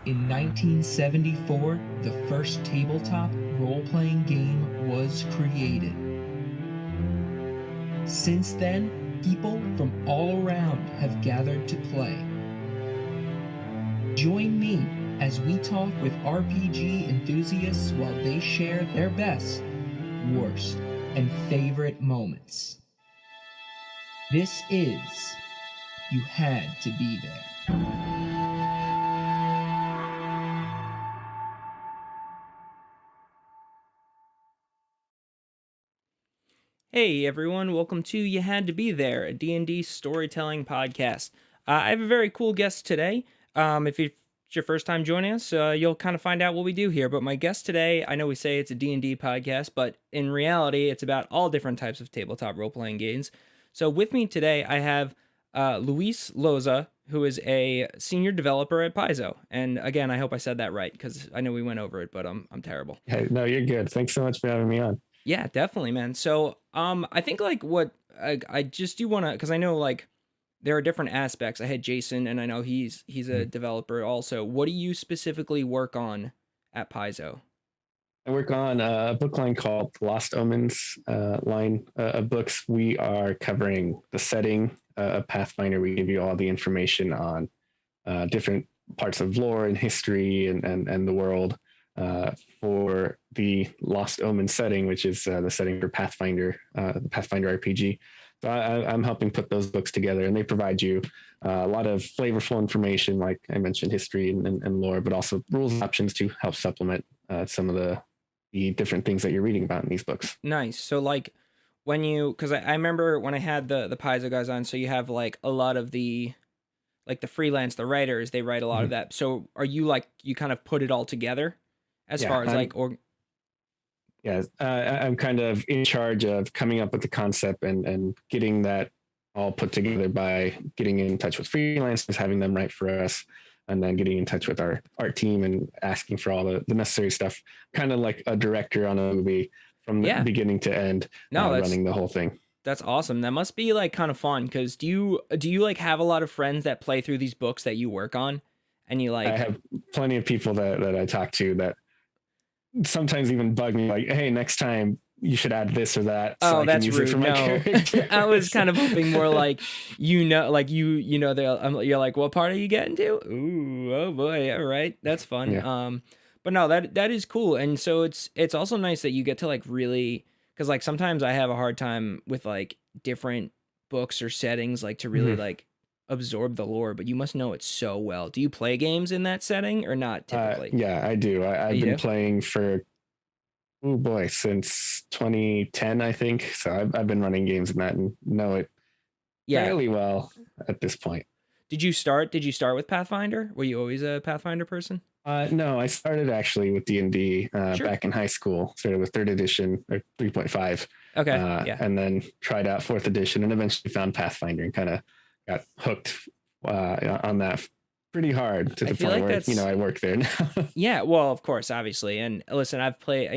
In 1974, the first tabletop role-playing game was created. Since then, people from all around have gathered to play. Join me as we talk with RPG enthusiasts while they share their best, worst, and favorite moments. This is You Had to Be There. Hey everyone, welcome to You Had to Be There, a D&D storytelling podcast. I have a very cool guest today. If it's your first time joining us, you'll kind of find out what we do here. But my guest today, I know we say it's a D&D podcast, but in reality, it's about all different types of tabletop role-playing games. So with me today, I have Luis Loza, who is a senior developer at Paizo. And again, I hope I said that right, because I know we went over it, but I'm terrible. Hey, no, you're good. Thanks so much for having me on. Yeah, definitely, man. So, I think like what I just do want to, because I know like there are different aspects. I had Jason, and I know he's a developer also. What do you specifically work on at Paizo? I work on a book line called Lost Omens line of books. We are covering the setting of Pathfinder. We give you all the information on different parts of lore and history and the world. For the Lost Omen setting, which is the setting for Pathfinder, the Pathfinder RPG. So I'm helping put those books together, and they provide you a lot of flavorful information, like I mentioned, history and lore, but also rules options to help supplement some of the different things that you're reading about in these books. Nice. So like when you, because I remember when I had the Paizo guys on, so you have like a lot of the like the freelance, the writers, they write a lot of that. So are you like, you kind of put it all together? As far as like, I'm kind of in charge of coming up with the concept and getting that all put together by getting in touch with freelancers, having them write for us, and then getting in touch with our art team and asking for all the necessary stuff, kind of like a director on a movie from the beginning to end, running the whole thing. That's awesome. That must be like kind of fun, because do you like have a lot of friends that play through these books that you work on? And you like, I have plenty of people that I talk to that sometimes even bug me like, hey, next time you should add this or that. So that's rude. No, I was kind of hoping more like, like you're like, what part are you getting to? Ooh, oh boy. All right. That's fun. Yeah. But no, that is cool. And so it's also nice that you get to like really, because like sometimes I have a hard time with like different books or settings, like to really like absorb the lore, but you must know it so well. Do you play games in that setting or not typically? Yeah, I do. I've been playing for since 2010, I think. So I've been running games in that and know it fairly well at this point. Did you start with Pathfinder? Were you always a Pathfinder person? No, I started actually with D&D back in high school. Started with 3rd edition or 3.5. Okay. And then tried out 4th edition and eventually found Pathfinder and kind of got hooked on that pretty hard to the point where I work there now. Yeah, well, of course, obviously. And listen, I've played,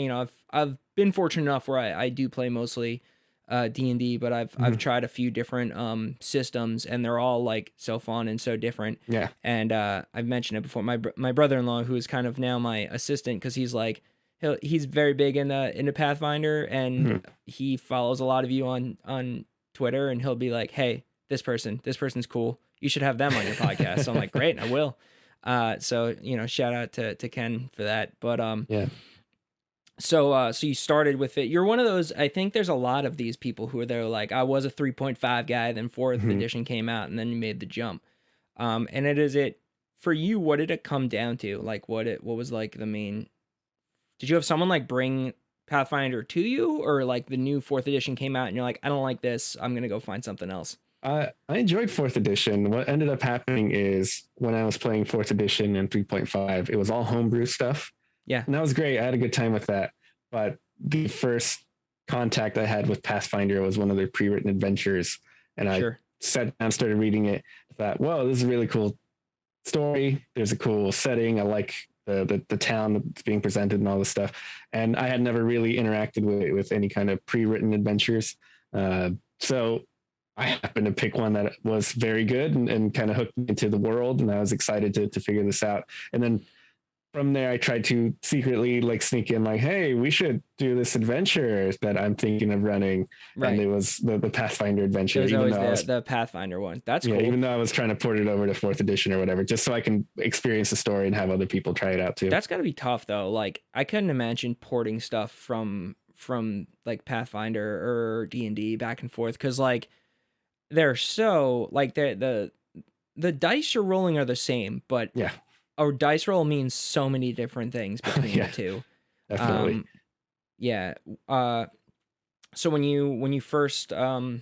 I've been fortunate enough where I do play mostly D&D, but I've tried a few different systems, and they're all like so fun and so different. Yeah. And I've mentioned it before. My brother-in-law, who is kind of now my assistant, because he's like he's very big into Pathfinder, and he follows a lot of you on Twitter, and he'll be like, hey, this person's cool, you should have them on your podcast. So I'm like, great, I will. So shout out to Ken for that. But so you started with it. You're one of those, I think there's a lot of these people who are there like, I was a 3.5 guy, then 4th edition came out, and then you made the jump. And it for you, what did it come down to? Like what was like the main, did you have someone like bring Pathfinder to you, or like the new 4th edition came out and you're like, I don't like this, I'm gonna go find something else? I enjoyed 4th edition. What ended up happening is when I was playing 4th edition and 3.5, it was all homebrew stuff. Yeah. And that was great. I had a good time with that. But the first contact I had with Pathfinder was one of their pre-written adventures. And I sat down, started reading it. Thought, whoa, this is a really cool story. There's a cool setting. I like the town that's being presented and all this stuff. And I had never really interacted with any kind of pre-written adventures. So I happened to pick one that was very good and kind of hooked me into the world. And I was excited to figure this out. And then from there, I tried to secretly like sneak in, like, hey, we should do this adventure that I'm thinking of running. Right. And it was the Pathfinder adventure. It was even always though the Pathfinder one. That's yeah, cool. even though I was trying to port it over to 4th edition or whatever, just so I can experience the story and have other people try it out too. That's got to be tough though. Like I couldn't imagine porting stuff from like Pathfinder or D&D back and forth, because like they're so like the dice you're rolling are the same, but yeah, a dice roll means so many different things between yeah, the two. definitely. Yeah. So when you first so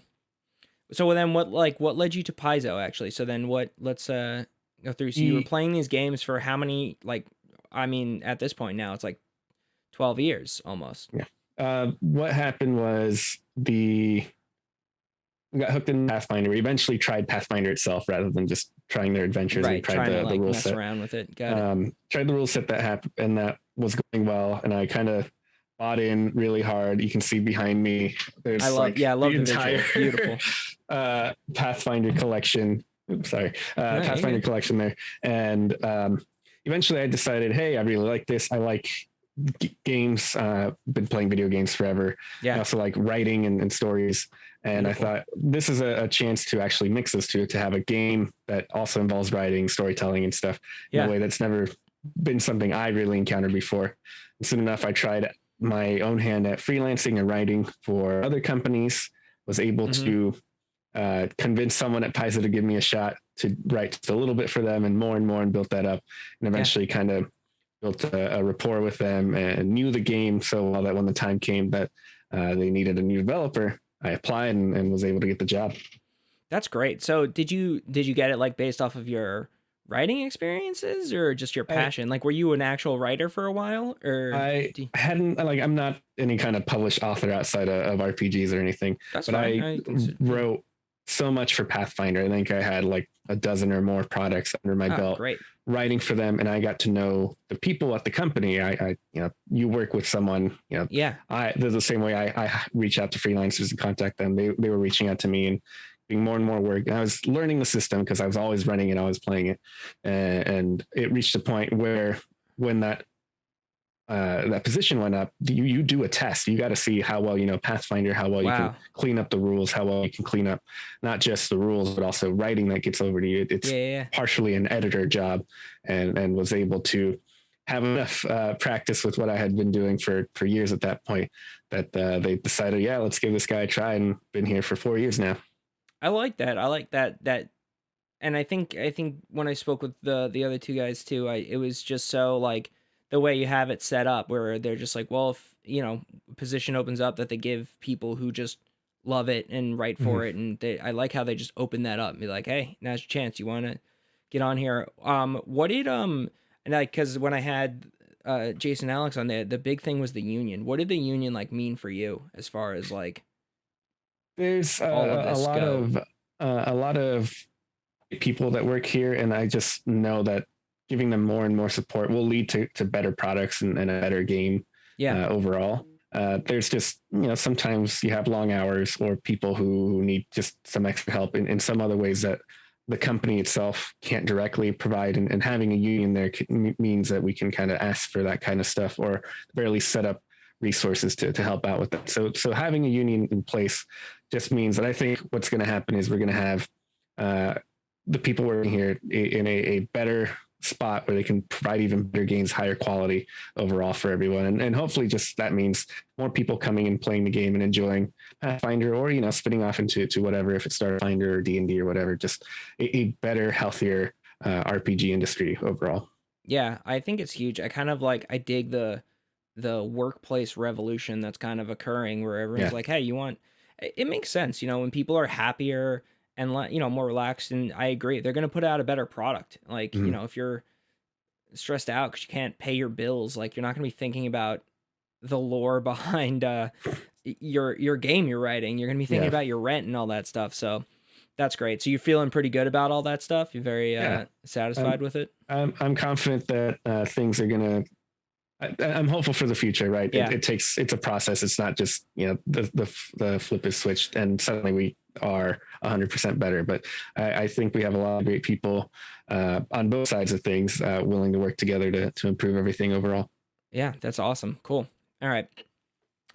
then what led you to Paizo actually? So then let's go through. So you were playing these games for how many, like, I mean, at this point now it's like 12 years almost. Yeah. What happened was we got hooked in Pathfinder. We eventually tried Pathfinder itself rather than just trying their adventures. Right, We tried trying the to like rule mess set. around with it. Got it. Tried the rule set that happened, and that was going well. And I kind of bought in really hard. You can see behind me. There's I love the entire visual. Beautiful. Pathfinder collection. Oops, sorry, Pathfinder collection there. And eventually, I decided, hey, I really like this. I like games. Been playing video games forever. Yeah. I also like writing and stories. And Beautiful. I thought this is a chance to actually mix those two, to have a game that also involves writing, storytelling, and stuff in a way that's never been something I really encountered before. And soon enough, I tried my own hand at freelancing and writing for other companies, was able to convince someone at Paizo to give me a shot to write just a little bit for them, and more, and built that up, and eventually kind of built a rapport with them and knew the game so well that when the time came that they needed a new developer, I applied and was able to get the job. That's great. So did you get it like based off of your writing experiences or just your passion? Like, were you an actual writer for a while, or I hadn't, like, I'm not any kind of published author outside of RPGs or anything. That's but fine. I wrote so much for Pathfinder. I think I had like a dozen or more products under my belt. Great. Writing for them, and I got to know the people at the company. I you work with someone, there's the same way I reach out to freelancers and contact them. They were reaching out to me and doing more and more work. And I was learning the system because I was always running it, always playing it. And it reached a point where when that position went up, you do a test. You got to see how well you know Pathfinder, how well you can clean up the rules, how well you can clean up not just the rules, but also writing that gets over to you. It's partially an editor job, and was able to have enough practice with what I had been doing for years at that point that they decided, let's give this guy a try, and been here for 4 years now. I like that. And I think when I spoke with the other two guys too, it was just so like the way you have it set up, where they're just like, well, if position opens up, that they give people who just love it and write for it, and I like how they just open that up and be like, hey, now's your chance. You want to get on here? What did and because when I had Jason Alex on there, the big thing was the union. What did the union like mean for you as far as like? There's a lot of people that work here, and I just know that giving them more and more support will lead to better products and a better game overall. There's just, sometimes you have long hours or people who need just some extra help in some other ways that the company itself can't directly provide. And having a union there means that we can kind of ask for that kind of stuff, or barely set up resources to help out with that. So having a union in place just means that I think what's going to happen is we're going to have the people working here in a better spot where they can provide even better games, higher quality overall for everyone. And hopefully just that means more people coming and playing the game and enjoying Pathfinder, or, spinning off into whatever, if it's Starfinder or D&D or whatever, just a better, healthier RPG industry overall. Yeah, I think it's huge. I kind of like, I dig the workplace revolution that's kind of occurring, where everyone's like, hey, it makes sense, when people are happier and more relaxed. And I agree, they're going to put out a better product. Like, if you're stressed out because you can't pay your bills, like you're not going to be thinking about the lore behind your game you're writing. You're going to be thinking about your rent and all that stuff. So that's great. So you're feeling pretty good about all that stuff. You're very satisfied with it. I'm confident that things are going to, I'm hopeful for the future, right? Yeah. It's a process. It's not just, the flip is switched and suddenly we are 100% better. But I think we have a lot of great people on both sides of things, willing to work together to improve everything overall. Yeah, that's awesome. Cool. All right.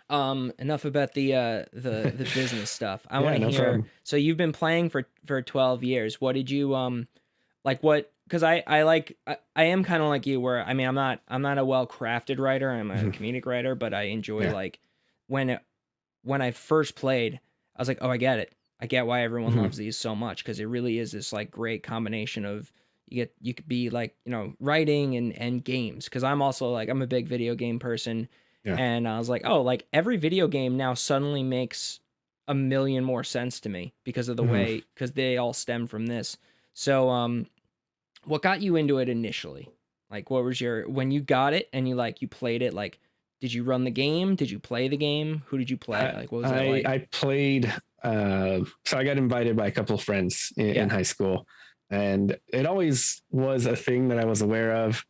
Enough about the business stuff. I want to no hear. problem. So you've been playing for 12 years. What did you like? What? Because I am kind of like you, where I mean I'm not a well crafted writer. I'm a comedic writer, but I enjoy like when I first played, I was like, oh, I get it. I get why everyone loves these so much, because it really is this like great combination of you could be like, writing and games, because I'm also like I'm a big video game person. Yeah. And I was like, oh, like every video game now suddenly makes a million more sense to me because of the way, because they all stem from this. So what got you into it initially? Like, what was when you got it and you played it, like, did you run the game? Did you play the game? Who did you play? Like, what was that like? I played, so I got invited by a couple of friends in high school, and it always was a thing that I was aware of.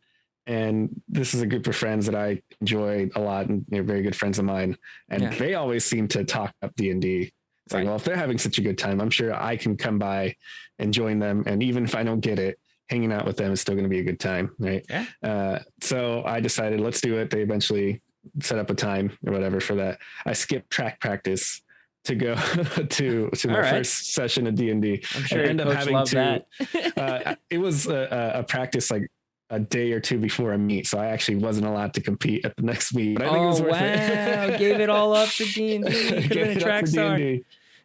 And this is a group of friends that I enjoy a lot, and they're very good friends of mine. And they always seem to talk up D&D. It's like, well, if they're having such a good time, I'm sure I can come by and join them. And even if I don't get it, hanging out with them is still going to be a good time, right? Yeah. So I decided, let's do it. They eventually set up a time or whatever for that. I skipped track practice to go to my first session of D&D. I'm sure your coach loved that. It was a practice like a day or two before a meet, so I actually wasn't allowed to compete at the next meet. But I think it was worth it. Gave it all up for D&D. Could have been a track star.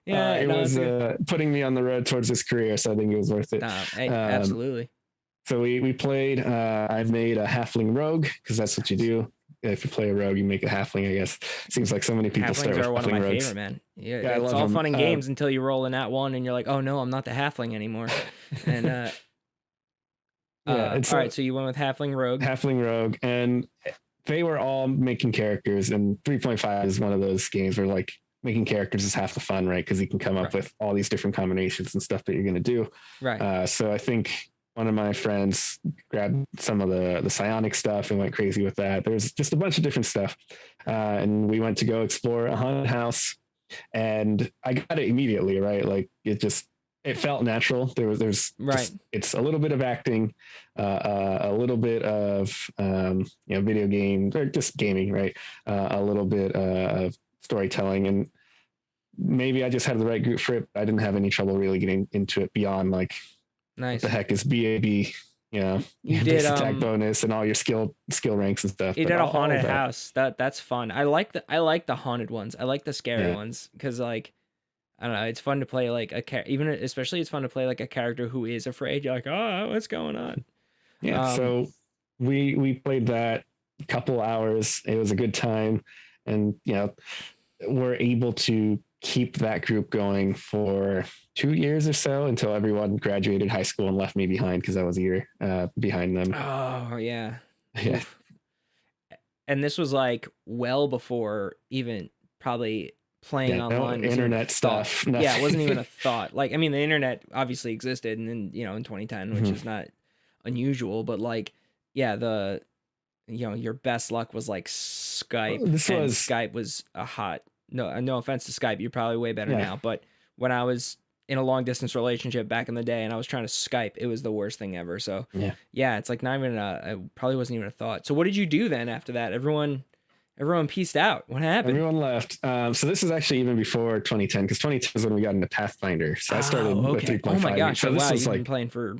Yeah, it was putting me on the road towards this career, so I think it was worth it. Absolutely. So we played. I've made a halfling rogue, because that's what you do. If you play a rogue, you make a halfling, I guess. Seems like so many people start with halfling rogues. Halflings are one of my favorite, man. Yeah, it's all fun and games until you roll in that one and you're like, oh no, I'm not the halfling anymore. And all right, so you went with halfling rogue. Halfling rogue, and they were all making characters, and 3.5 is one of those games where like making characters is half the fun, right? Because you can come up with all these different combinations and stuff that you're going to do. Right. So I think one of my friends grabbed some of the psionic stuff and went crazy with that. There's just a bunch of different stuff. And we went to go explore a haunted house, and I got it immediately, right? Like it felt natural. There's just, it's a little bit of acting, a little bit of, video games, or just gaming, right? A little bit of storytelling, and maybe I just had the right group for it. I didn't have any trouble really getting into it beyond like, nice. What the heck is BAB? You did attack bonus and all your skill ranks and stuff. You did a haunted house. That's fun. I like the haunted ones. I like the scary ones, because like, I don't know, it's fun to play like especially it's fun to play like a character who is afraid. You're like, oh, what's going on? Yeah. So we played that a couple hours. It was a good time, and we're able to keep that group going for 2 years or so, until everyone graduated high school and left me behind, because I was a year behind them. Oh yeah. Yeah. Oof. And this was like well before even probably playing online, internet stuff. Yeah, it wasn't even a thought. Like, I mean, the internet obviously existed, and then in 2010, which is not unusual, but like, yeah, your best luck was like Skype. Skype was a hot. No offense to Skype, you're probably way better now. But when I was in a long distance relationship back in the day, and I was trying to Skype, it was the worst thing ever. So yeah, it's like not even it probably wasn't even a thought. So what did you do then after that? Everyone pieced out. What happened? Everyone left. So this is actually even before 2010, because 2010 is when we got into Pathfinder. So I started with 3.5. Oh my gosh. So this was like been playing for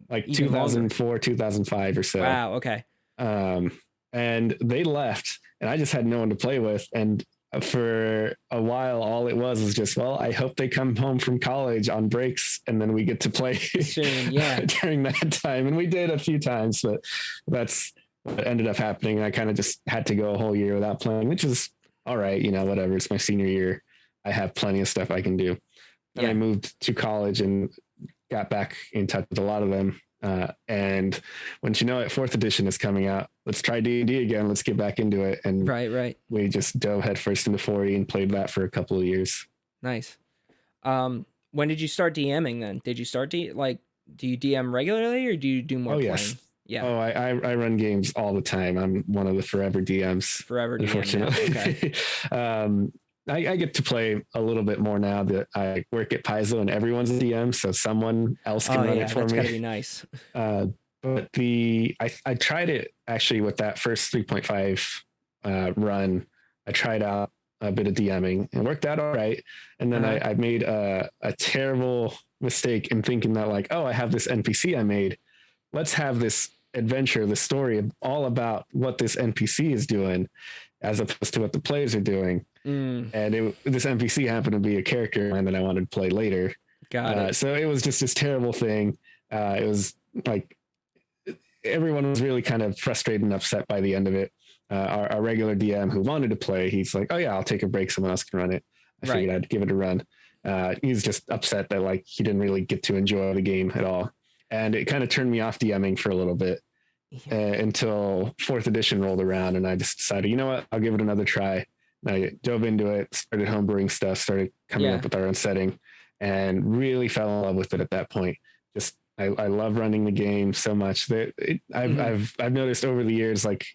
like 2004, longer. 2005 or so. Wow. Okay. And they left, and I just had no one to play with. And for a while, all it was just, well, I hope they come home from college on breaks, and then we get to play soon, during that time. And we did a few times, but that's what ended up happening. I kind of just had to go a whole year without playing, which is all right, whatever. It's my senior year. I have plenty of stuff I can do. And I moved to college and got back in touch with a lot of them. And once fourth edition is coming out, let's try D&D again. Let's get back into it. And right. We just dove headfirst into 40 and played that for a couple of years. Nice. When did you start DMing then? Did you start do you DM regularly, or do you do more playing? Yes. Yeah. Oh, I run games all the time. I'm one of the forever DMs. Forever DMs. Unfortunately. Okay. I get to play a little bit more now that I work at Paizo and everyone's a DM, so someone else can run it for that's me. gotta be nice. But I tried it actually with that first 3.5 run. I tried out a bit of DMing and worked out all right. And then I made a terrible mistake in thinking that like, oh, I have this NPC I made. Let's have this adventure, the story all about what this NPC is doing as opposed to what the players are doing. And this NPC happened to be a character of mine that I wanted to play later. Got it. So it was just this terrible thing. It was like everyone was really kind of frustrated and upset by the end of it. Our regular DM who wanted to play, he's like, oh yeah, I'll take a break. Someone else can run it. I figured I'd give it a run. He's just upset that like he didn't really get to enjoy the game at all. And it kind of turned me off DMing for a little bit until 4th edition rolled around. And I just decided, you know what, I'll give it another try. And I dove into it, started homebrewing stuff, started coming up with our own setting, and really fell in love with it at that point. Just I love running the game so much that I've noticed over the years, like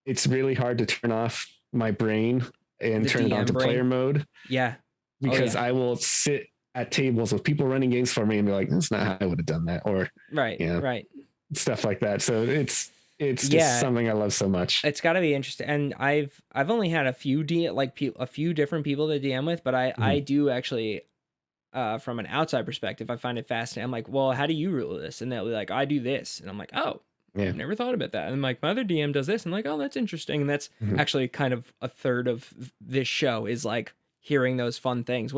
it's really hard to turn off my brain and turn it on to player mode. Yeah. Because I will sit at tables with people running games for me and be like, that's not how I would have done that. Or stuff like that. So it's just something I love so much. It's got to be interesting. And I've only had a few a few different people to DM with, but I do actually, from an outside perspective, I find it fascinating. I'm like, well, how do you rule this? And they'll be like, I do this. And I'm like, oh, I've never thought about that. And I'm like, my other DM does this. I'm like, oh, that's interesting. And that's actually kind of a third of this show is like hearing those fun things.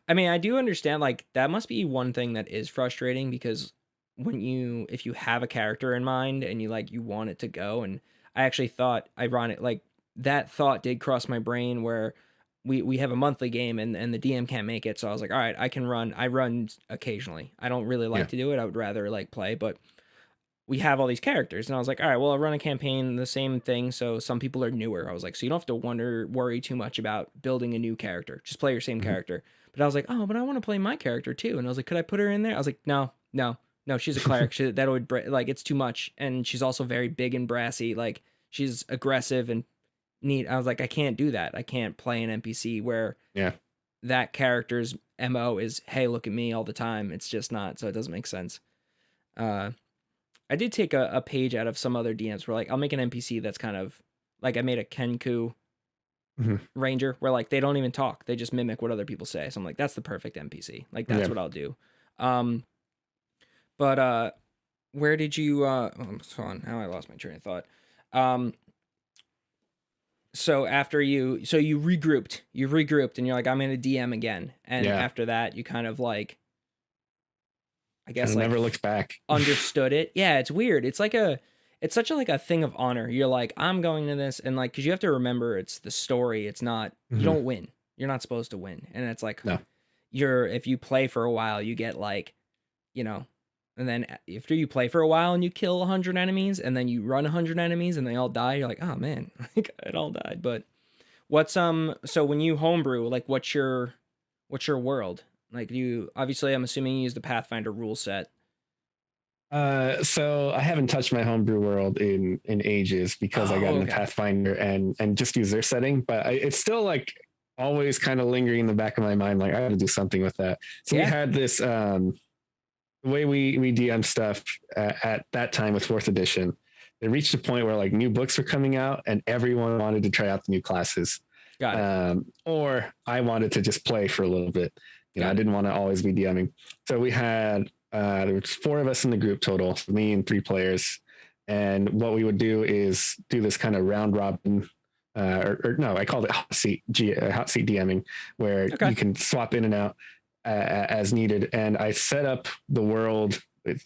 I mean, I do understand like that must be one thing that is frustrating because if you have a character in mind and you want it to go, and I actually thought like that thought did cross my brain where we have a monthly game and the DM can't make it. So I was like, all right, I run occasionally. I don't really like to do it. I would rather like play, but we have all these characters. And I was like, all right, well, I'll run a campaign, the same thing. So some people are newer. I was like, so you don't have to worry too much about building a new character. Just play your same character. But I was like, oh, but I want to play my character too. And I was like, could I put her in there? I was like, no, she's a cleric. That would like, it's too much. And she's also very big and brassy. Like she's aggressive and neat. I was like, I can't do that. I can't play an NPC where that character's MO is, hey, look at me all the time. It's just not, so it doesn't make sense. I did take a page out of some other DMs where like, I'll make an NPC that's kind of like, I made a Kenku ranger where like, they don't even talk. They just mimic what other people say. So I'm like, that's the perfect NPC. Like, that's what I'll do. But where did you, hold on, now I lost my train of thought. So after you regrouped and you're like, I'm in a DM again. And after that, you kind of like, I guess like never looked back. Understood it. Yeah, it's weird. It's such a like a thing of honor. You're like, I'm going to this, and like, because you have to remember, it's the story. It's not you don't win. You're not supposed to win, and it's like if you play for a while, you get like, and then after you play for a while and you kill 100 enemies, and then you run 100 enemies and they all die, you're like, oh man, like it all died. But what's so when you homebrew, like what's your world? Like obviously I'm assuming you use the Pathfinder rule set. So I haven't touched my homebrew world in ages because I got into Pathfinder and just use their setting, but it's still like always kind of lingering in the back of my mind. Like I got to do something with that. So we had this, the way we DM stuff at that time with 4th edition, it reached a point where like new books were coming out and everyone wanted to try out the new classes. Got it. Or I wanted to just play for a little bit. I didn't want to always be DMing. So we had, there was 4 of us in the group total, me and 3 players. And what we would do is do this kind of round robin, or no, I called it hot seat DMing, where you can swap in and out as needed. And I set up the world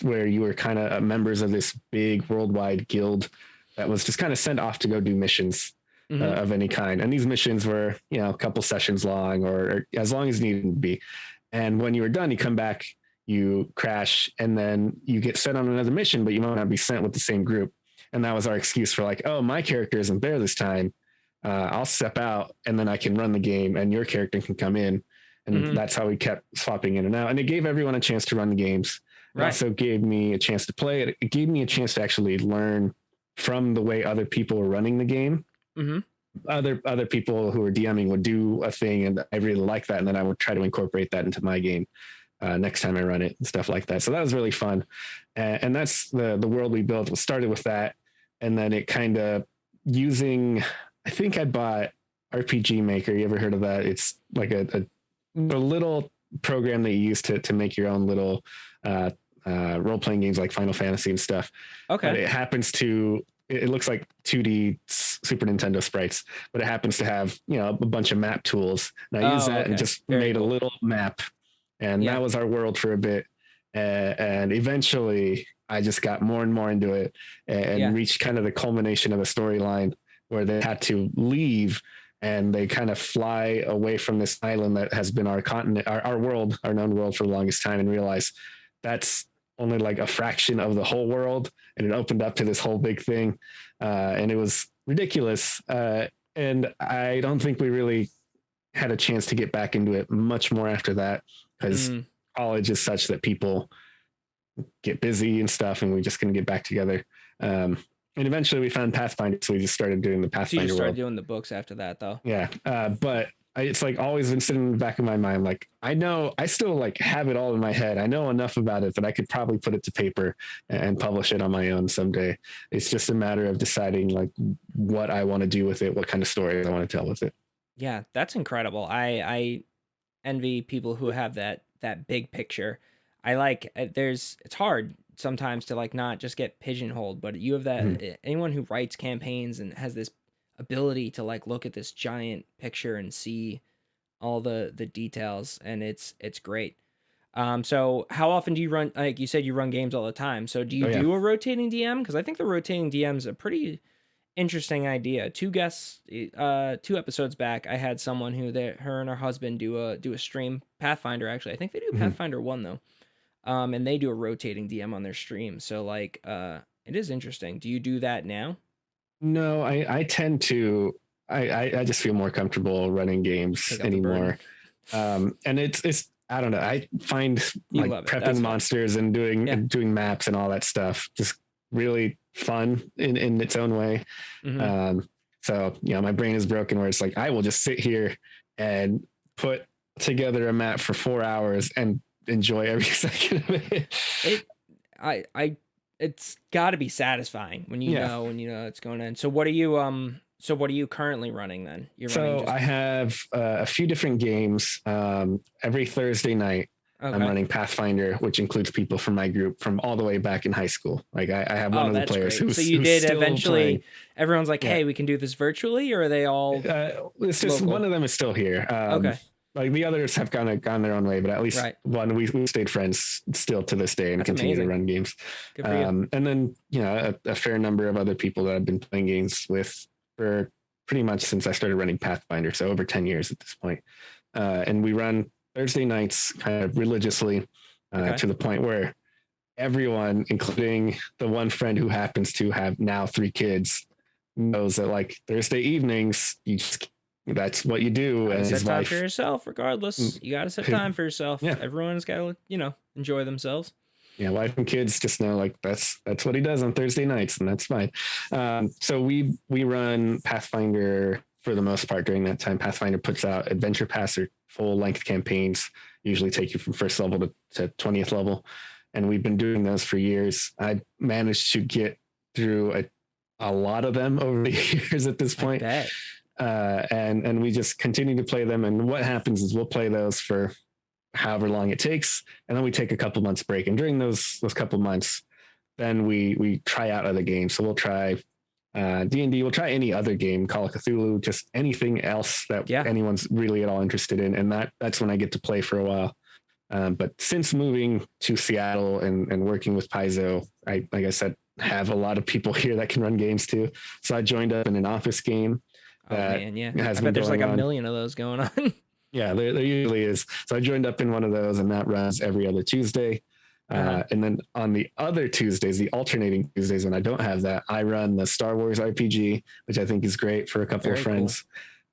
where you were kind of members of this big worldwide guild that was just kind of sent off to go do missions. Of any kind. And these missions were, a couple sessions long or as long as needed to be. And when you were done, you come back, you crash, and then you get sent on another mission, but you might not be sent with the same group. And that was our excuse for like, oh, my character isn't there this time. I'll step out and then I can run the game and your character can come in. And that's how we kept swapping in and out. And it gave everyone a chance to run the games. It also gave me a chance to play it. It gave me a chance to actually learn from the way other people were running the game. other people who were DMing would do a thing, and I really like that, and then I would try to incorporate that into my game next time I run it and stuff like that. So that was really fun, and that's the world we built. We started with that, and then it kind of using. I think I bought RPG Maker. You ever heard of that? It's like a little program that you use to make your own little role playing games like Final Fantasy and stuff. Okay. But it happens to. It looks like 2D Super Nintendo sprites, but it happens to have, a bunch of map tools. And I used that and just made a little map. And that was our world for a bit. And eventually I just got more and more into it and reached kind of the culmination of a storyline where they had to leave and they kind of fly away from this island that has been our continent, our world, our known world for the longest time, and realize that's only like a fraction of the whole world, and it opened up to this whole big thing, and it was ridiculous, and I don't think we really had a chance to get back into it much more after that, because college is such that people get busy and stuff, and we just couldn't get back together, and eventually we found Pathfinder, so we just started doing the Pathfinder. So you started world. doing the books after that, though. Yeah, but it's like always been sitting in the back of my mind. Like, I still like have it all in my head. I know enough about it that I could probably put it to paper and publish it on my own someday. It's just a matter of deciding like what I want to do with it, what kind of stories I want to tell with it. Yeah, that's incredible. I envy people who have that big picture. I like it's hard sometimes to like not just get pigeonholed, but you have that anyone who writes campaigns and has this ability to like look at this giant picture and see all the details, and it's great. So how often do you run, like you said, you run games all the time, so do you do a rotating DM? Because I think the rotating DM is a pretty interesting idea. Two episodes back, I had someone who her and her husband do a stream Pathfinder. Actually, I think they do Pathfinder 1 though, and they do a rotating DM on their stream, so like it is interesting. Do you do that now? No, I tend to. I just feel more comfortable running games anymore. And it's I don't know. I find like prepping monsters and doing maps and all that stuff just really fun in its own way. So my brain is broken where it's like I will just sit here and put together a map for 4 hours and enjoy every second of it. It's got to be satisfying when you know it's going in. So what are you currently running then? I have a few different games. Every Thursday night, I'm running Pathfinder, which includes people from my group from all the way back in high school. Like I have one of the players who's eventually playing. Everyone's like, hey, we can do this virtually, or are they all? It's just local? One of them is still here. Okay. Like the others have gone their own way, but at least one we stayed friends still to this day and continue to run games. Good for you. And then a fair number of other people that I've been playing games with for pretty much since I started running Pathfinder, so over 10 years at this point. And we run Thursday nights kind of religiously to the point where everyone, including the one friend who happens to have now 3 kids, knows that like Thursday evenings that's what you do. And set time for yourself, regardless. You got to set time for yourself. Yeah. Everyone's got to, enjoy themselves. Yeah, wife and kids just know like that's what he does on Thursday nights, and that's fine. So we run Pathfinder for the most part during that time. Pathfinder puts out adventure pass or full length campaigns, usually take you from first level to 20th level, and we've been doing those for years. I managed to get through a lot of them over the years at this point. And we just continue to play them. And what happens is we'll play those for however long it takes, and then we take a couple months break. And during those couple months, then we try out other games. So we'll try D&D, we'll try any other game, Call of Cthulhu, just anything else that anyone's really at all interested in. And that's when I get to play for a while. But since moving to Seattle and working with Paizo, like I said, have a lot of people here that can run games too. So I joined up in an office game. Oh man, yeah. I bet there's like a million of those going on. Yeah, there usually is. So I joined up in one of those, and that runs every other Tuesday. And then on the other Tuesdays, the alternating Tuesdays when I don't have that, I run the Star Wars RPG, which I think is great for a couple of friends.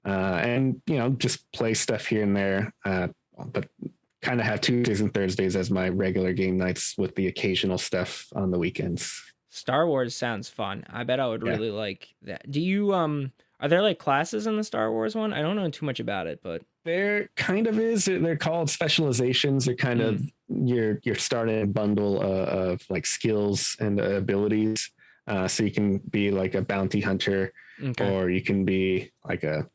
Cool. And just play stuff here and there. But kind of have Tuesdays and Thursdays as my regular game nights with the occasional stuff on the weekends. Star Wars sounds fun. I bet I would really like that. Do you Are there like classes in the Star Wars one? I don't know too much about it, but There kind of is. They're called specializations. They're kind of you're starting a bundle of like skills and abilities. So you can be like a bounty hunter, okay. or you can be like a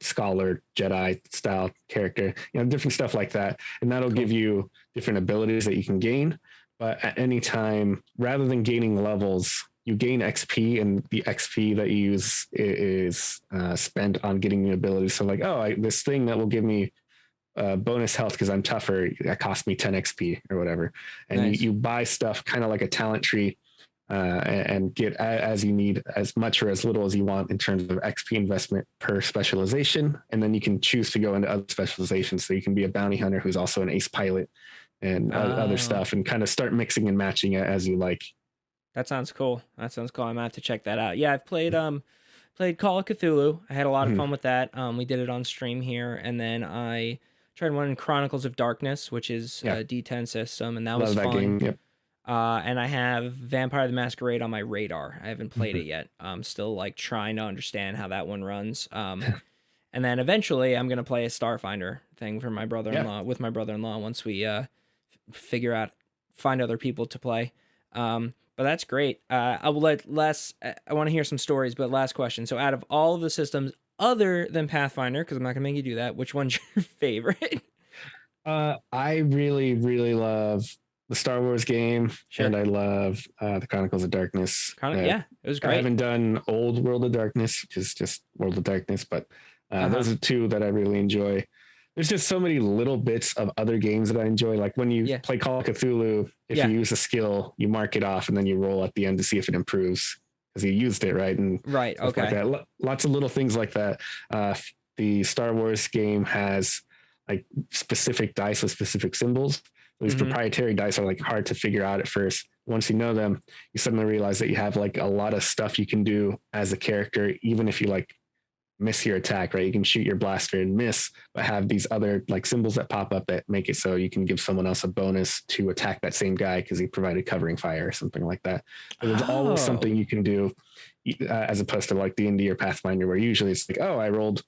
scholar Jedi style character. Different stuff like that, and that'll give you different abilities that you can gain. But at any time, rather than gaining levels, you gain XP, and the XP that you use is spent on getting new abilities. So like, this thing that will give me bonus health because I'm tougher, that cost me 10 XP or whatever. And Nice. you buy stuff kind of like a talent tree, and get as you need, as much or as little as you want in terms of XP investment per specialization. And then you can choose to go into other specializations. So you can be a bounty hunter who's also an ace pilot and other stuff, and kind of start mixing and matching it as you like. That sounds cool. I might have to check that out. Yeah, I've played Call of Cthulhu. I had a lot of fun with that. We did it on stream here, and then I tried one in Chronicles of Darkness, which is a D10 system, and that was fun. Game. Yep. And I have Vampire the Masquerade on my radar. I haven't played it yet. I'm still like trying to understand how that one runs. And then eventually I'm gonna play a Starfinder thing for my brother-in-law with my brother-in-law once we find other people to play. But that's great. I will let I want to hear some stories, but last question. So out of all of the systems other than Pathfinder, because I'm not gonna make you do that, which one's your favorite? I really, really love the Star Wars game, and I love the Chronicles of Darkness. It was great. I haven't done Old World of Darkness, which is just World of Darkness, but those are two that I really enjoy. There's just so many little bits of other games that I enjoy. Like when you play Call of Cthulhu, if you use a skill, you mark it off, and then you roll at the end to see if it improves because you used it, right? And okay. Like that. Lots of little things like that. The Star Wars game has like specific dice with specific symbols. These proprietary dice are like hard to figure out at first. Once you know them, you suddenly realize that you have like a lot of stuff you can do as a character, even if you like miss your attack, right? You can shoot your blaster and miss, but have these other like symbols that pop up that make it so you can give someone else a bonus to attack that same guy because he provided covering fire or something like that. But there's always something you can do, as opposed to like D&D or Pathfinder, where usually it's like, I rolled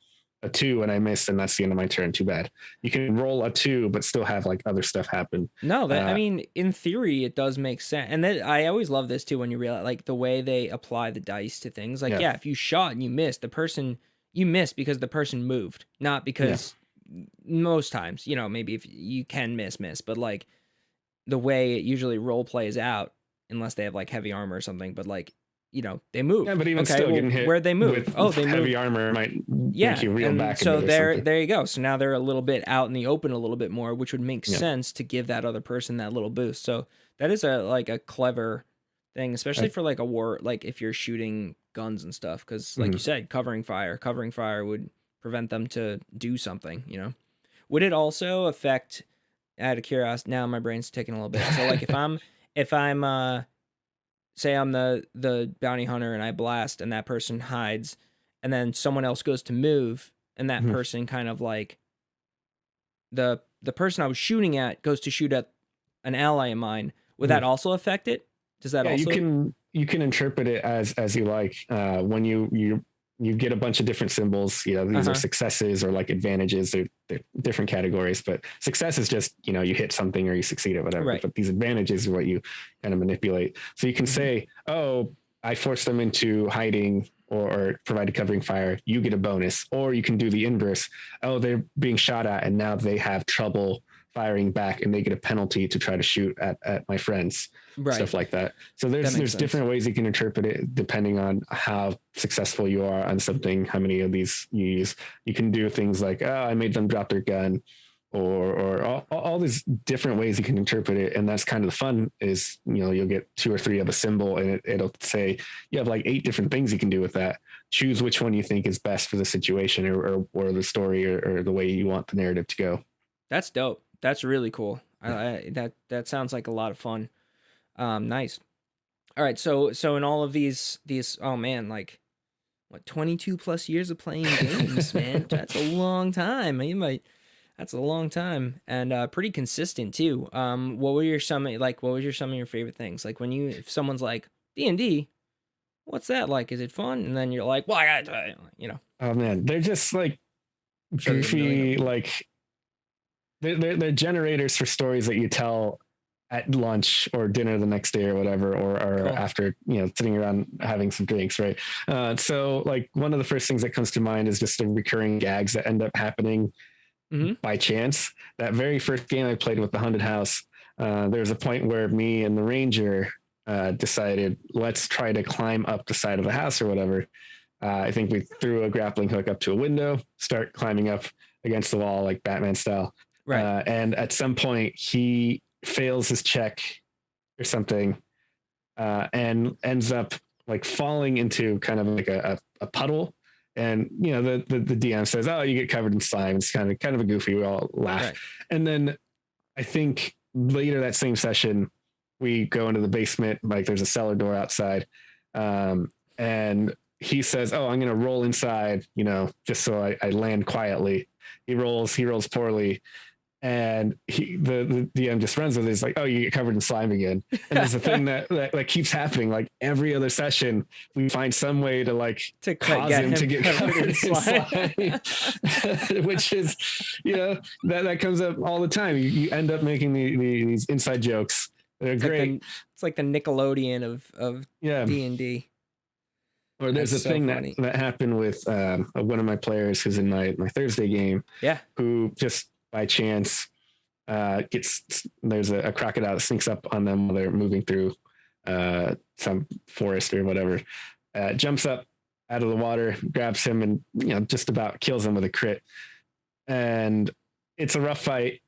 a 2 and I missed, and that's the end of my turn. Too bad. You can roll a 2, but still have like other stuff happen. No, I mean, in theory, it does make sense. And then I always love this too when you realize like the way they apply the dice to things. Like, if you shot and you missed, you missed because the person moved, not because most times, maybe if you can miss, but like the way it usually role plays out, unless they have like heavy armor or something, but like, they move. Yeah, but even still getting hit where'd they move? They heavy armor might make you reel back. So there you go. So now they're a little bit out in the open a little bit more, which would make sense to give that other person that little boost. So that is a clever thing, especially for like a war, like if you're shooting guns and stuff, because like you said, covering fire would prevent them to do something. Would it also affect, out of curiosity, now my brain's ticking a little bit, so like if I'm say I'm the bounty hunter and I blast and that person hides, and then someone else goes to move and that person kind of like the person I was shooting at goes to shoot at an ally of mine, would that also affect it? Does that also? You can interpret it as you like. When you get a bunch of different symbols, these are successes or like advantages. They're different categories, but success is just, you hit something or you succeed at whatever. Right. But these advantages are what you kind of manipulate. So you can say, I forced them into hiding or provided covering fire. You get a bonus. Or you can do the inverse. They're being shot at and now they have trouble firing back and they get a penalty to try to shoot at my friends. Right. Stuff like that. So there's different ways you can interpret it depending on how successful you are on something, how many of these you use. You can do things like, I made them drop their gun, or all these different ways you can interpret it. And that's kind of the fun is, you'll get 2 or 3 of a symbol and it'll say you have like 8 different things you can do with that. Choose which one you think is best for the situation or the story or the way you want the narrative to go. That's dope. That's really cool. That sounds like a lot of fun. Nice. All right. So in all of these, oh man, like what, 22 plus years of playing games, man, that's a long time. That's a long time and pretty consistent too. What was your some of your favorite things? Like if someone's like D&D, what's that like? Is it fun? And then you're like, well, I got to try it, you know. Oh man, they're just like Sure there's a million of goofy, them. like they're generators for stories that you tell at lunch or dinner the next day or whatever, or Cool. after, you know, sitting around having some drinks, right? So like one of the first things that comes to mind is just the recurring gags that end up happening by chance. That very first game I played with the Haunted House, there was a point where me and the Ranger decided, let's try to climb up the side of the house or whatever. I think we threw a grappling hook up to a window, start climbing up against the wall like Batman style. Right. And at some point he fails his check or something, and ends up like falling into kind of like a puddle. And you know, the DM says, "Oh, you get covered in slime." It's kind of a goofy. We all laugh. Right. And then I think later that same session, we go into the basement. Like there's a cellar door outside, and he says, "Oh, I'm going to roll inside, you know, just so I land quietly." He rolls poorly. And the DM just runs with it. He's like, "Oh, you get covered in slime again." And there's a thing that keeps happening. Like every other session, we find some way to like cause him to get covered in slime, which is, you know, that comes up all the time. You end up making these inside jokes. They're great. It's like the Nickelodeon of D&D. Or there's a thing that happened with one of my players who's in my Thursday game. Yeah. Who just by chance there's a crocodile that sneaks up on them while they're moving through some forest or whatever, jumps up out of the water, grabs him, and you know, just about kills him with a crit. And it's a rough fight.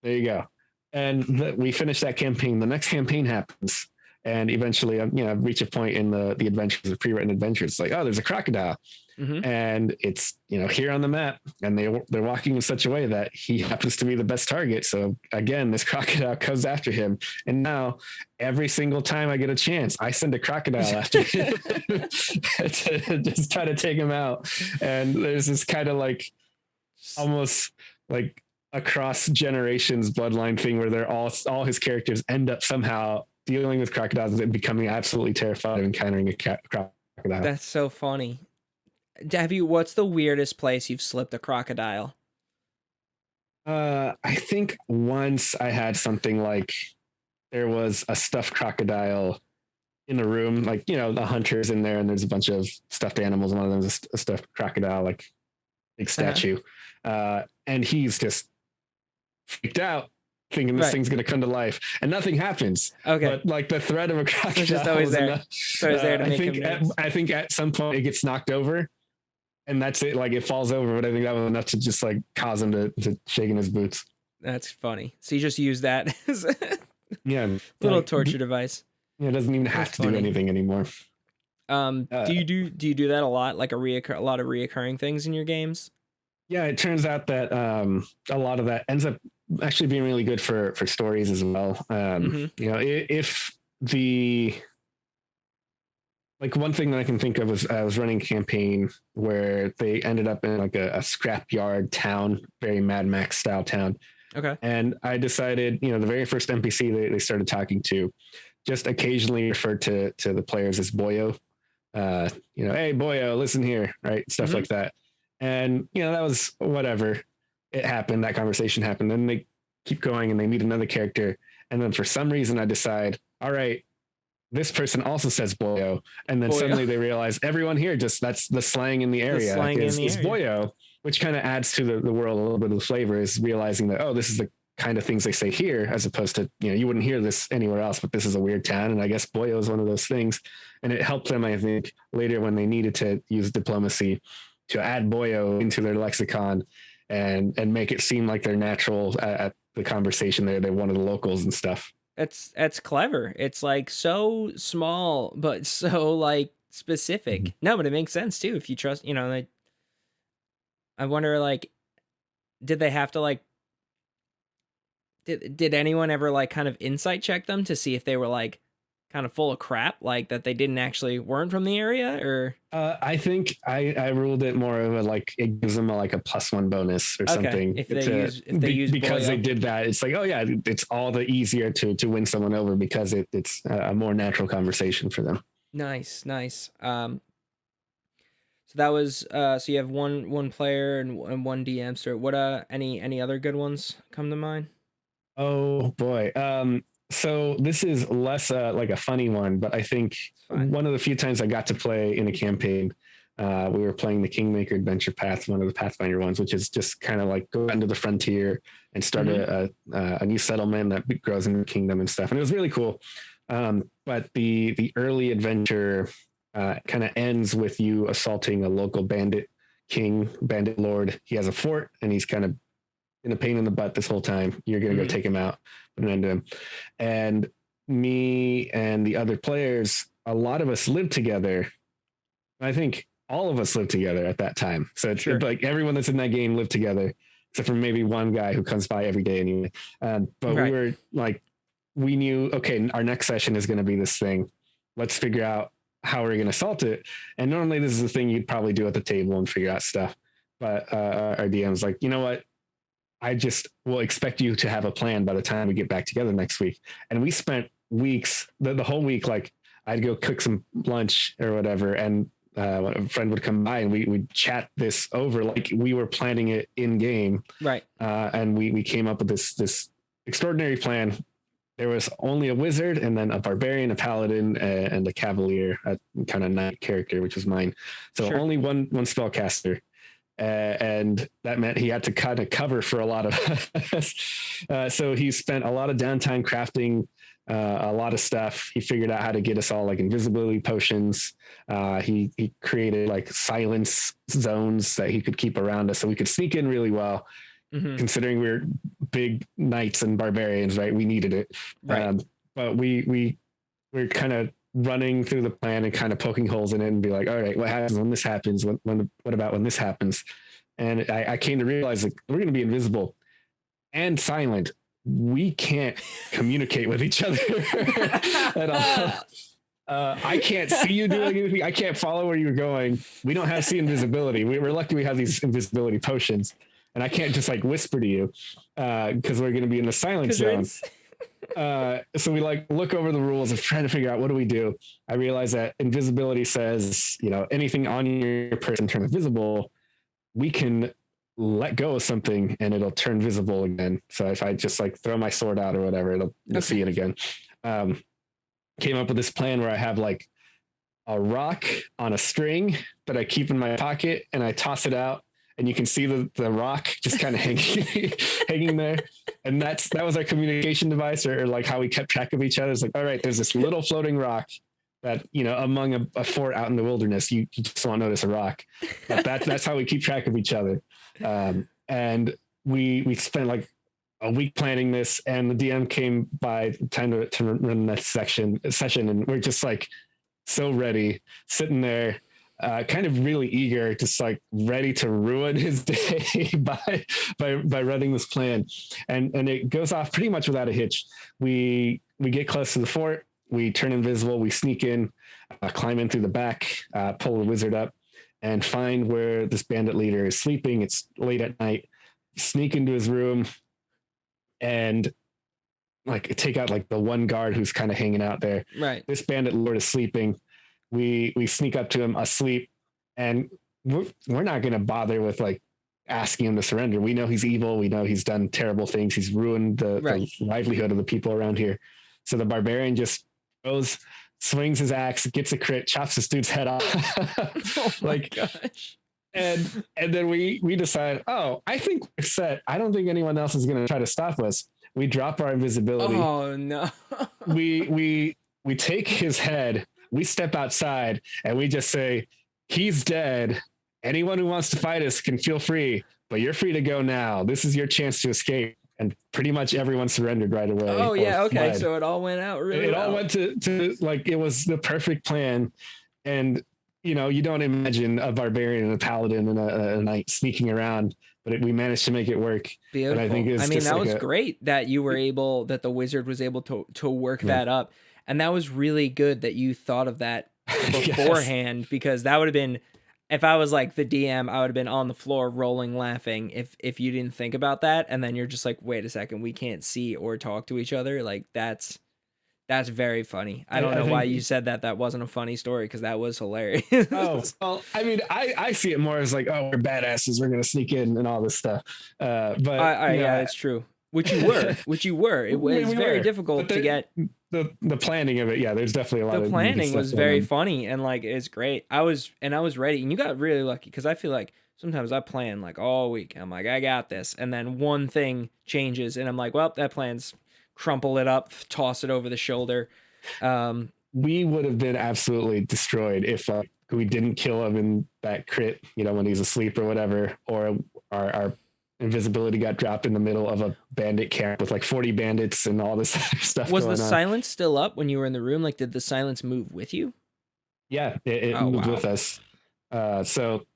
There you go. And we finish that campaign. The next campaign happens, and eventually, you know, reach a point in the adventures, the pre-written adventures. It's like, oh, there's a crocodile. And it's, you know, here on the map, and they're walking in such a way that he happens to be the best target. So again, this crocodile comes after him, and now every single time I get a chance, I send a crocodile after him to just try to take him out. And there's this kind of like almost like across generations bloodline thing where they're all his characters end up somehow dealing with crocodiles and becoming absolutely terrified of encountering a crocodile. That's so funny. What's the weirdest place you've slipped a crocodile? I think once I had something like there was a stuffed crocodile in a room, like, you know, the hunter's in there and there's a bunch of stuffed animals. One of them is a stuffed crocodile, like big statue. And he's just freaked out, thinking this thing's going to come to life, and nothing happens. Okay. But like the threat of a crocodile is just always there. So there to make him I think at some point it gets knocked over, and that's it. Like it falls over, but I think that was enough to just like cause him to shake in his boots. That's funny. So you just use that as a little torture device. Yeah, it doesn't even have to do anything anymore. Do you do that a lot? Like a lot of reoccurring things in your games? Yeah, it turns out that a lot of that ends up actually being really good for stories as well. You know, if the like one thing that I can think of is I was running a campaign where they ended up in like a scrapyard town, very Mad Max style town. Okay. And I decided, you know, the very first NPC they started talking to just occasionally referred to the players as Boyo. You know, hey Boyo, listen here, right? Stuff like that. And, you know, that was whatever. It happened. That conversation happened. Then they keep going and they meet another character. And then for some reason I decide, all right, this person also says Boyo. And then suddenly they realize everyone here that's the slang in the area is Boyo, which kind of adds to the world a little bit of the flavor, is realizing that, oh, this is the kind of things they say here, as opposed to, you know, you wouldn't hear this anywhere else, but this is a weird town. And I guess Boyo is one of those things. And it helped them, I think, later when they needed to use diplomacy to add Boyo into their lexicon and make it seem like they're natural at the conversation. They're one of the locals and stuff. That's clever. It's like so small, but so like specific. No, but it makes sense too. If you trust, you know, I wonder, like, did they have to like, did anyone ever like kind of insight check them to see if they were like kind of full of crap, like that they weren't from the area? Or I think I ruled it more of a, like, it gives them a +1 bonus or something. If they use because Boyo. they did that, it's like, oh yeah, it's all the easier to win someone over because it's a more natural conversation for them. Nice, nice. So that was so you have one player and one DM. So what any other good ones come to mind? Oh boy. So this is less like a funny one, but I think It's fine. one of the few times I got to play in a campaign, we were playing the Kingmaker Adventure Path, one of the Pathfinder ones, which is just kind of like go out into the frontier and start a new settlement that grows in the kingdom and stuff. And it was really cool. But the early adventure kind of ends with you assaulting a local bandit lord. He has a fort and he's kind of in a pain in the butt this whole time. You're going to go take him out, put an end to him. And me and the other players, a lot of us lived together. I think all of us lived together at that time. So it's like everyone that's in that game lived together, except for maybe one guy who comes by every day anyway. But we were like, we knew, okay, our next session is going to be this thing. Let's figure out how we're going to assault it. And normally this is the thing you'd probably do at the table and figure out stuff. But our DM's like, you know what? I just will expect you to have a plan by the time we get back together next week. And we spent weeks, the whole week, like I'd go cook some lunch or whatever. And a friend would come by and we'd chat this over like we were planning it in game. Right. And we came up with this extraordinary plan. There was only a wizard and then a barbarian, a paladin, and a cavalier, a kind of knight character, which was mine. So only one spellcaster. And that meant he had to kind of cover for a lot of us. So he spent a lot of downtime crafting a lot of stuff. He figured out how to get us all like invisibility potions. He created like silence zones that he could keep around us so we could sneak in really well. Considering we're big knights and barbarians, right? We needed it. Right. But we're kind of running through the plan and kind of poking holes in it and be like, all right, what happens when this happens? What about when this happens? And I came to realize like we're going to be invisible and silent. We can't communicate with each other at all. I can't see you doing anything. I can't follow where you're going. We don't have see invisibility. We're lucky we have these invisibility potions. And I can't just like whisper to you because we're going to be in the silent zone. So we like look over the rules of trying to figure out what do we do. I realize that invisibility says, you know, anything on your person turns visible. We can let go of something and it'll turn visible again. So if I just like throw my sword out or whatever, you'll see it again. Came up with this plan where I have like a rock on a string that I keep in my pocket and I toss it out. And you can see the rock just kind of hanging there. And that was our communication device or like how we kept track of each other. It's like, all right, there's this little floating rock that, you know, among a fort out in the wilderness, you just won't notice a rock. But that's how we keep track of each other. And we spent like a week planning this and the DM came by time to run that session. And we're just like so ready, sitting there. Kind of really eager, just like ready to ruin his day by running this plan, and it goes off pretty much without a hitch. We get close to the fort, we turn invisible, we sneak in, climb in through the back, pull the wizard up, and find where this bandit leader is sleeping. It's late at night. Sneak into his room, and like take out like the one guard who's kind of hanging out there. Right. This bandit lord is sleeping. We sneak up to him asleep and we're not going to bother with like asking him to surrender. We know he's evil. We know he's done terrible things. He's ruined the livelihood of the people around here. So the barbarian just swings his axe, gets a crit, chops this dude's head off. Oh my gosh. And then we decide, I think we're set. I don't think anyone else is going to try to stop us. We drop our invisibility. Oh no. we take his head. We step outside and we just say, he's dead. Anyone who wants to fight us can feel free, but you're free to go now. This is your chance to escape. And pretty much everyone surrendered right away. Oh yeah. Okay. Fled. So it all went out really well. It all went to like, it was the perfect plan. And, you know, you don't imagine a barbarian and a paladin and a knight sneaking around, but we managed to make it work. Beautiful. And I think that was great that you were able, that the wizard was able to work that up. And that was really good that you thought of that beforehand. Yes. Because that would have been, if I was like the DM, I would have been on the floor rolling laughing if you didn't think about that. And then you're just like, wait a second, we can't see or talk to each other. Like that's That's very funny. I don't know why you said that. That wasn't a funny story because that was hilarious. Oh, well, I mean, I see it more as like, oh, we're badasses. We're going to sneak in and all this stuff. Yeah, it's true. Which you were. It was very difficult to get. The planning of it. Yeah, there's definitely a lot of. The planning was very funny and like it's great. I was ready, and you got really lucky because I feel like sometimes I plan like all week. I'm like, I got this, and then one thing changes, and I'm like, well, that plan's crumple it up, toss it over the shoulder. We would have been absolutely destroyed if we didn't kill him in that crit, when he's asleep or whatever, or our invisibility got dropped in the middle of a bandit camp with like 40 bandits and all this other stuff. Was the silence still up when you were in the room? Like, did the silence move with you? Yeah, it moved with us. So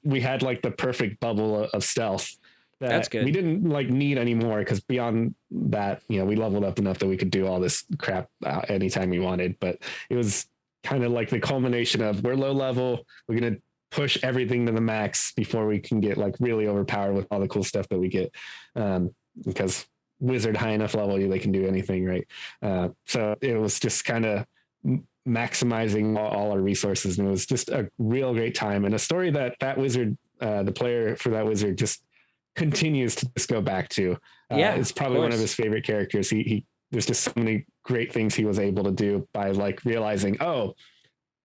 we had like the perfect bubble of stealth. That's good. We didn't like need anymore because beyond that, we leveled up enough that we could do all this crap anytime we wanted. But it was kind of like the culmination of we're low level. We're going to push everything to the max before we can get like really overpowered with all the cool stuff that we get. Because wizard high enough level, they can do anything, right? So it was just kind of maximizing all our resources, and it was just a real great time and a story that wizard, the player for that wizard, just continues to just go back to. It's probably one of his favorite characters. He there's just so many great things he was able to do by like realizing, oh,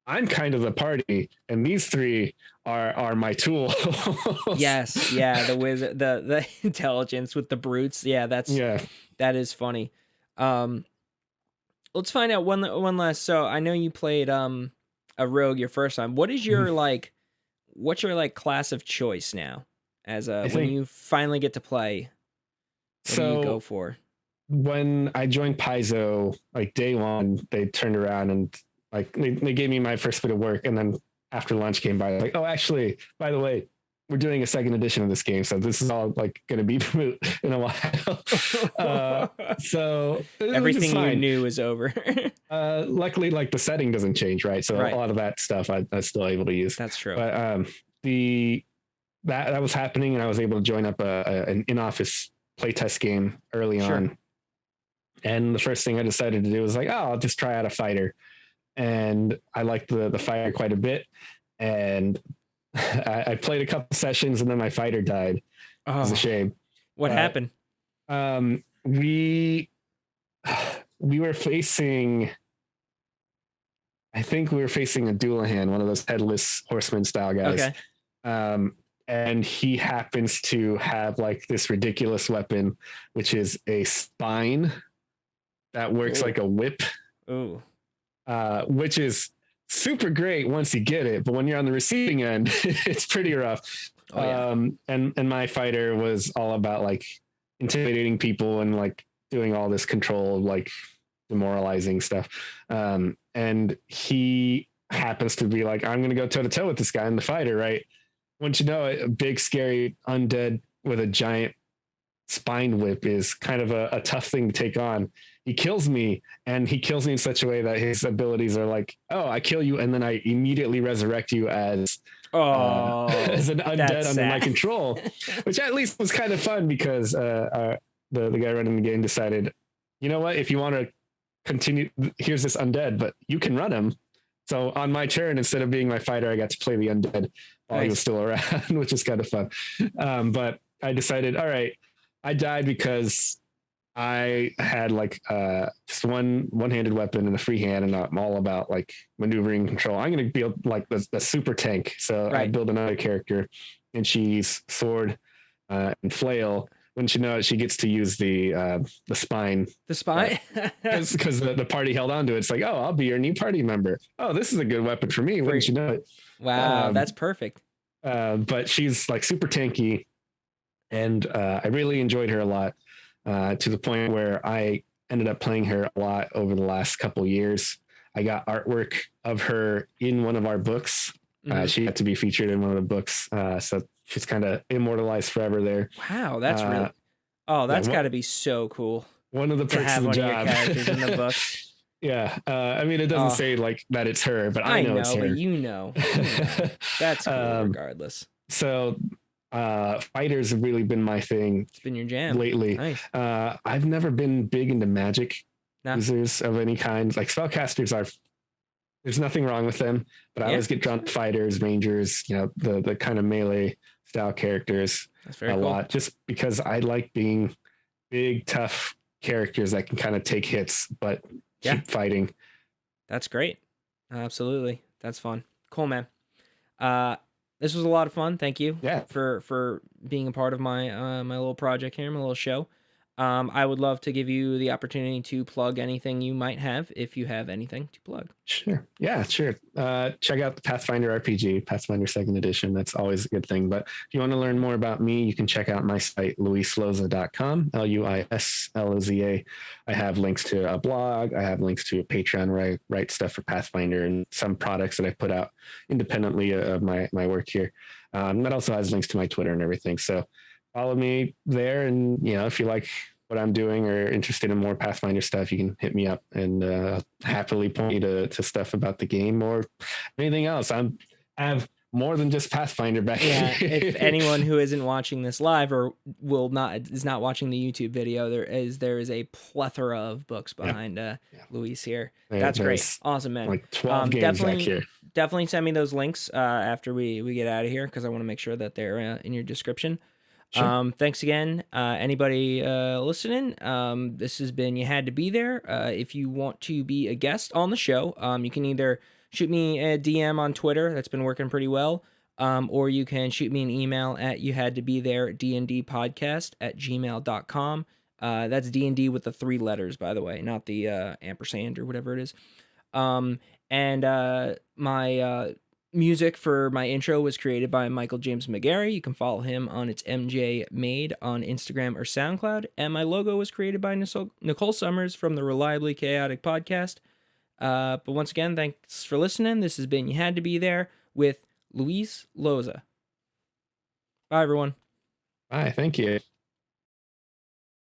I'm kind of the party, and these three are my tool. Yes, yeah, the wizard, the intelligence with the brutes. Yeah, that is funny. Let's find out one last. So I know you played a rogue your first time. What is your what's your like class of choice now? When you finally get to play, what do you go for? When I joined Paizo, like day one, they turned around and like they gave me my first bit of work, and then after lunch came by, like, oh, actually, by the way, we're doing a second edition of this game, so this is all like going to be moot in a while. So everything you knew is over. Luckily, like the setting doesn't change, right? So a lot of that stuff I'm still able to use. That's true. But that was happening, and I was able to join up an in-office playtest game early on. And the first thing I decided to do was like, oh, I'll just try out a fighter. And I liked the fighter quite a bit. And I played a couple sessions, and then my fighter died. It was a shame. What happened? We were facing, I think we were facing a Doulahan, one of those headless horseman style guys. Okay. And he happens to have like this ridiculous weapon, which is a spine that works like a whip. Ooh. Which is super great once you get it, but when you're on the receiving end, it's pretty rough. And my fighter was all about like intimidating people and like doing all this control, like demoralizing stuff. And he happens to be like, I'm going to go toe to toe with this guy in the fighter, right? Once you know it, a big, scary undead with a giant spine whip is kind of a tough thing to take on. He kills me, and he kills me in such a way that his abilities are like, oh, I kill you, and then I immediately resurrect you as an undead under my control, which at least was kind of fun because the guy running the game decided, you know what, if you want to continue, here's this undead, but you can run him. So on my turn, instead of being my fighter, I got to play the undead while he was still around, which is kind of fun. But I decided, all right, I died because I had like just one-handed weapon and a free hand, and I'm all about like maneuvering control. I'm going to build like the super tank. So I build another character, and she's sword and flail. Wouldn't you know it, she gets to use the spine. The spine? Because the party held on to it. It's like, oh, I'll be your new party member. Oh, this is a good weapon for me. Wouldn't you know it? Wow, that's perfect. But she's like super tanky, and I really enjoyed her a lot. To the point where I ended up playing her a lot over the last couple of years. I got artwork of her in one of our books. She had to be featured in one of the books. So she's kind of immortalized forever there. Wow, that's really... Oh, that's got to be so cool. One of the perks of the job. Of your characters in the books. Yeah. I mean, it doesn't say like that it's her, but I know it's her. But you know. That's cool regardless. So fighters have really been my thing. It's been your jam lately. Nice. I've never been big into magic. Nah. users of any kind. Like spellcasters are, there's nothing wrong with them, but I always get drawn to fighters, rangers, the kind of melee style characters a lot, just because I like being big, tough characters that can kind of take hits, but keep fighting. That's great. Absolutely. That's fun. Cool, man. This was a lot of fun. Thank you for being a part of my my little project here, my little show. I would love to give you the opportunity to plug anything you might have, if you have anything to plug. Sure. Yeah, sure. Check out the Pathfinder RPG, Pathfinder 2nd Edition. That's always a good thing. But if you want to learn more about me, you can check out my site, luisloza.com, LuisLoza. I have links to a blog. I have links to a Patreon where I write stuff for Pathfinder and some products that I put out independently of my work here. That also has links to my Twitter and everything. So follow me there, and if you like what I'm doing or interested in more Pathfinder stuff, you can hit me up and happily point you to stuff about the game or anything else. I have more than just Pathfinder back here. If anyone who isn't watching this live or is not watching the YouTube video, there is a plethora of books behind Luis here. That's great. Awesome, man. Like 12 games back here. Definitely send me those links after we get out of here, because I want to make sure that they're in your description. Sure. Thanks again, anybody listening. This has been You Had to Be There. If you want to be a guest on the show, you can either shoot me a DM on Twitter. That's been working pretty well. Or you can shoot me an email at youhadtobethere@dndpodcast@gmail.com. That's D&D with the 3 letters, by the way, not the ampersand or whatever it is. My music for my intro was created by Michael James McGarry. You can follow him on It's MJ Made on Instagram or SoundCloud. And my logo was created by Nicole Summers from the Reliably Chaotic Podcast. But once again, thanks for listening. This has been You Had to Be There with Luis Loza. Bye, everyone. Bye. Thank you.